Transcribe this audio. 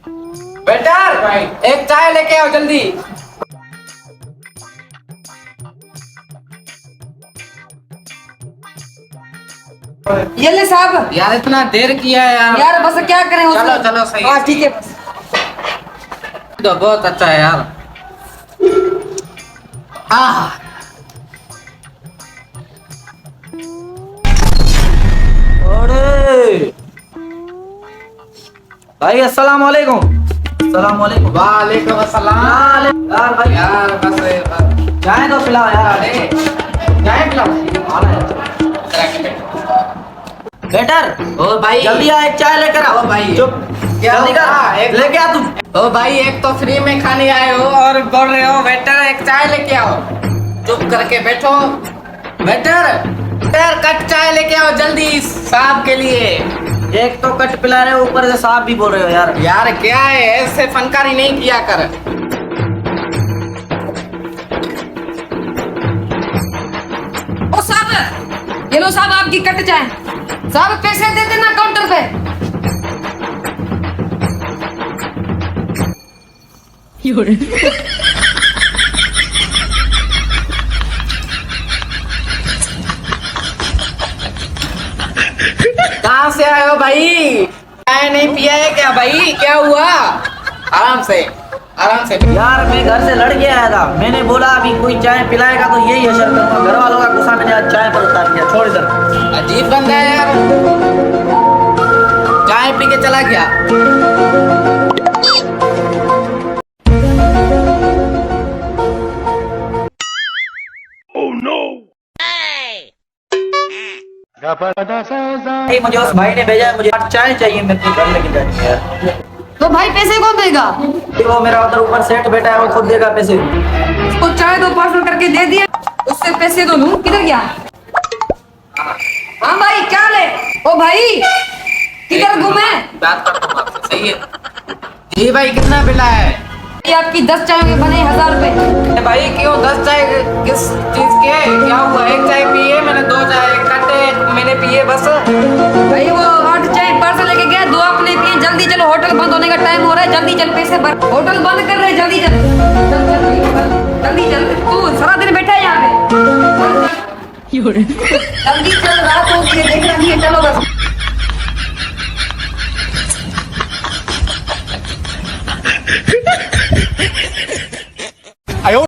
Waiter एक चाय लेके आओ जल्दी। ये ले साहब। यार इतना देर किया है यार। यार बस क्या करें चलो चलो सही। हाँ ठीक है बस। तो बहुत अच्छा है यार। अरे भाई अस्सलाम वालेकुम। अस्सलाम वालेकुम। वालेकुम अस्सलाम। यार भाई यार बस चाय तो पिलाओ यार। अरे चाय पिलाओ। बेटर ओ भाई जल्दी आ, एक चाय लेकर आओ। ओ भाई चुप क्या जल्दी होगा? कर, लेके आ तुम। ओ भाई एक तो फ्री में खाने आए हो और बोल रहे हो वेटर एक चाय लेके आओ। चुप करके बैठो। वेटर वेटर कट चाय लेके आओ जल्दी साहब के लिए। एक तो कट पिला रहे हो, ऊपर से साहब भी बोल रहे हो यार। यार क्या है, ऐसे फनकारी नहीं किया कर। ओ साहब, ये लो साहब आपकी कट चाय। साहब पैसे दे देना काउंटर पे। कहाँ से आए हो भाई? चाय नहीं पिया है क्या भाई? क्या हुआ? आराम से आराम से। यार मैं घर से लड़ के आया था, मैंने बोला अभी कोई चाय पिलाएगा तो यही असर करूंगा। घर वालों का गुस्सा मैंने आज चाय पर उतार दिया। छोड़ इधर। अजीब बंदा है यार, चाय पी के चला गया। मुझे उस भाई ने भेजा है, मुझे चाय चाहिए, मेरे को घर लेके जानी है यार। तो भाई पैसे कौन देगा? वो मेरा उधर ऊपर सेठ बैठा है, वो खुद देगा पैसे। उसको चाय तो पार्सल करके दे दिया, उससे पैसे तो लूं। किधर गया? हाँ भाई क्या ले? ओ भाई किधर घूमे? बात करता हूँ आपसे, सही है जी भाई। कितना बिल है? ये आपकी 10 चाय के बने 1000 रुपए। भाई क्यों 10 चाय किस चीज के? क्या हुआ? एक चाय पिए मैंने, 2 चाय कटे मैंने पिए बस। भाई वो 8 चाय पार्सल लेके गया, 2 आपने पिए। जल्दी चलो, होटल बंद होने का टाइम हो रहा है। जल्दी चल, पैसे भर। होटल बंद कर रहे, जल्दी चल। जल्दी चल, तू सारा दिन बैठा है यहाँ पे। जल्दी चल, रात हो गई है, देख रही है। चलो बस।